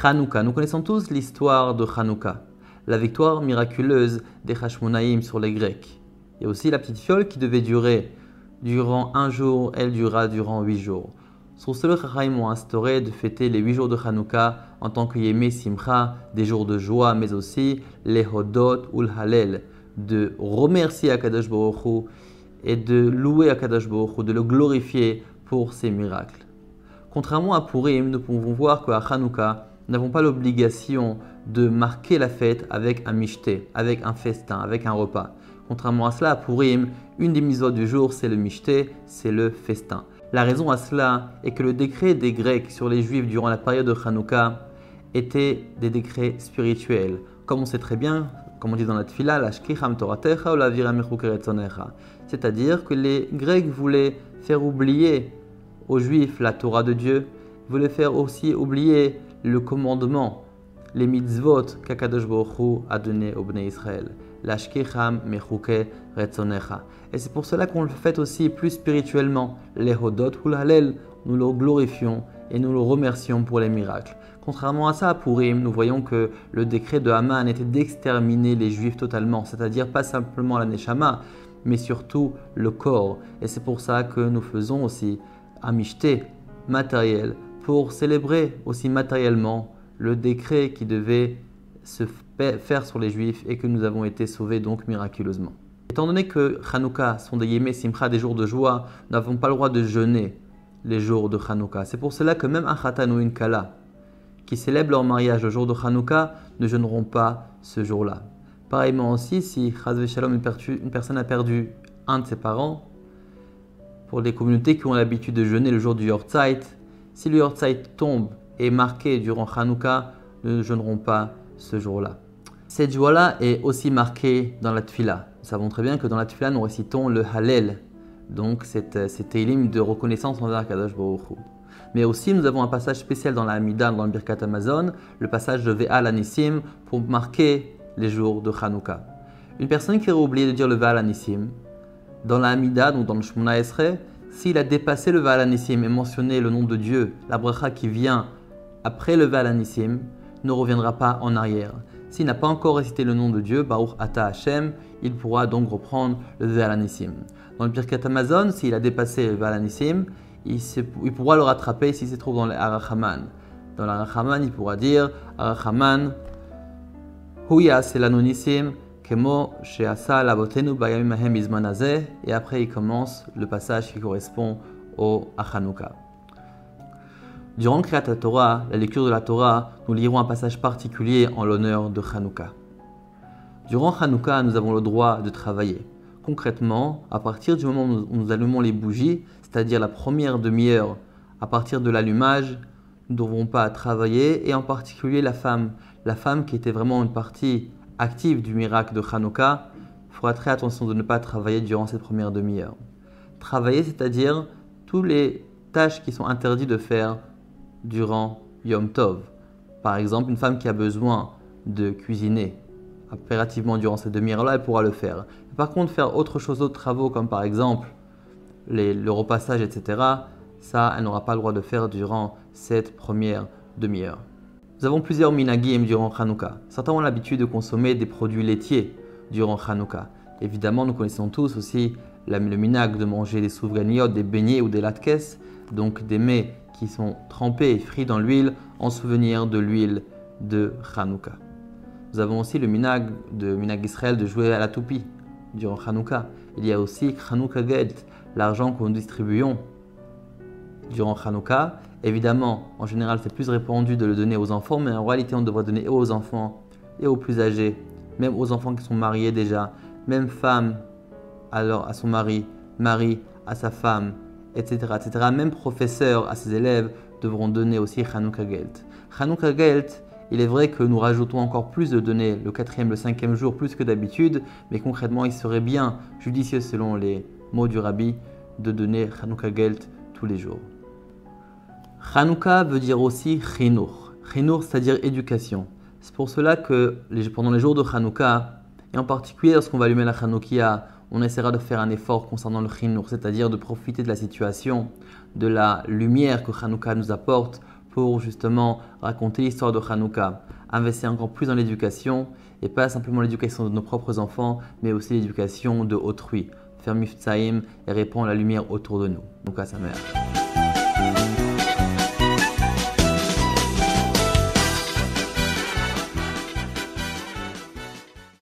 Hanouka. Nous connaissons tous l'histoire de Hanouka, la victoire miraculeuse des Hashmonaïm sur les Grecs. Il y a aussi la petite fiole qui devait durer durant un jour, elle durera durant 8 jours. Sur ce, les Chachamim ont instauré de fêter les 8 jours de Hanouka en tant que Yemé Simcha, des jours de joie, mais aussi les Hodot ou le Halel, de remercier Akadosh Baruch Hu et de louer Akadosh Baruch Hu, de le glorifier pour ses miracles. Contrairement à Purim, nous pouvons voir qu'à Hanouka, nous n'avons pas l'obligation de marquer la fête avec un mishté, avec un festin, avec un repas. Contrairement à cela, à Purim, une des mitzvot du jour, c'est le mishté, c'est le festin. La raison à cela est que le décret des Grecs sur les Juifs durant la période de Hanouka était des décrets spirituels. Comme on sait très bien, comme on dit dans la Tfila, c'est-à-dire que les Grecs voulaient faire oublier aux Juifs la Torah de Dieu, voulaient faire aussi oublier le commandement, les mitzvot qu'Akadosh Baruch Hu a donné au Bnei Israël. Et c'est pour cela qu'on le fait aussi plus spirituellement. Les Hodot ou l'Halel, nous le glorifions et nous le remercions pour les miracles. Contrairement à ça, à Purim, nous voyons que le décret de Haman était d'exterminer les Juifs totalement, c'est-à-dire pas simplement la Neshama, mais surtout le corps. Et c'est pour ça que nous faisons aussi un mishté matériel pour célébrer aussi matériellement le décret qui devait se faire sur les Juifs et que nous avons été sauvés donc miraculeusement. Étant donné que Hanouka sont des Yemé Simcha, des jours de joie, nous n'avons pas le droit de jeûner les jours de Hanouka. C'est pour cela que même un Khatan ou une Kala qui célèbrent leur mariage le jour de Hanouka ne jeûneront pas ce jour-là. Pareillement aussi, si Chaz Shalom, une personne a perdu un de ses parents, pour les communautés qui ont l'habitude de jeûner le jour du Yortzeit, si le Yortzeit tombe et est marqué durant Hanouka, ne jeûneront pas ce jour-là. Cette joie-là est aussi marquée dans la Tfila. Nous savons très bien que dans la Tfila, nous récitons le Hallel, donc c'est Teilim de reconnaissance envers Kadosh Baruch Hu. Mais aussi, nous avons un passage spécial dans la Hamida, dans le Birkat Hamazon, le passage de Ve'al Anissim, pour marquer les jours de Hanouka. Une personne qui aurait oublié de dire le Ve'al Anissim, dans la Hamida, donc dans le Shemona Esrei, s'il a dépassé le Ve'al Anissim et mentionné le nom de Dieu, la bracha qui vient après le Ve'al Anissim, ne reviendra pas en arrière. S'il n'a pas encore récité le nom de Dieu, Baruch Ata Hashem, il pourra donc reprendre le Ve'al Anissim. Dans le Birkat Hamazon, s'il a dépassé le Ve'al Anissim, il pourra le rattraper s'il se trouve dans l'Arachaman. Dans l'Arachaman, il pourra dire Arachaman, Huya Selanonissim, Kemo Sheasa Lavotenu Bayamim Ahem Izman Hazeh, et après il commence le passage qui correspond au Hanouka. Durant le Kriyat Torah, la lecture de la Torah, nous lirons un passage particulier en l'honneur de Hanouka. Durant Hanouka, nous avons le droit de travailler. Concrètement, à partir du moment où nous allumons les bougies, c'est-à-dire la première demi-heure, à partir de l'allumage, nous ne devrons pas travailler, et en particulier la femme qui était vraiment une partie active du miracle de Hanouka, il faudra très attention de ne pas travailler durant cette première demi-heure. Travailler, c'est-à-dire toutes les tâches qui sont interdites de faire durant Yom Tov. Par exemple, une femme qui a besoin de cuisiner impérativement durant cette demi-heure-là, elle pourra le faire. Par contre, faire autre chose, d'autres travaux, comme par exemple le repassage, etc., ça, elle n'aura pas le droit de faire durant cette première demi-heure. Nous avons plusieurs minagim durant Hanouka. Certains ont l'habitude de consommer des produits laitiers durant Hanouka. Évidemment, nous connaissons tous aussi le minag de manger des soufganiyot, des beignets ou des latkes, donc des mets qui sont trempés et frits dans l'huile en souvenir de l'huile de Hanouka. Nous avons aussi le minag Israël de jouer à la toupie durant Hanouka. Il y a aussi Hanouka Geld, l'argent que nous distribuons durant Hanouka. Évidemment, en général, c'est plus répandu de le donner aux enfants, mais en réalité, on devrait donner aux enfants et aux plus âgés, même aux enfants qui sont mariés déjà, même femme à son mari à sa femme, etc., etc. Même professeurs à ses élèves devront donner aussi Hanouka Geld. Hanouka Geld, il est vrai que nous rajoutons encore plus de données le 4e, le 5e jour, plus que d'habitude, mais concrètement, il serait bien judicieux, selon les mots du Rabbi, de donner Hanouka Geld tous les jours. Hanouka veut dire aussi Chinour. Chinour, c'est-à-dire éducation. C'est pour cela que pendant les jours de Hanouka, et en particulier lorsqu'on va allumer la Hanoukia, on essaiera de faire un effort concernant le Chinour, c'est-à-dire de profiter de la situation, de la lumière que Hanouka nous apporte pour justement raconter l'histoire de Hanouka, investir encore plus dans l'éducation et pas simplement l'éducation de nos propres enfants, mais aussi l'éducation de autrui. Faire miftsaïm et répandre la lumière autour de nous. Donc à sa mère.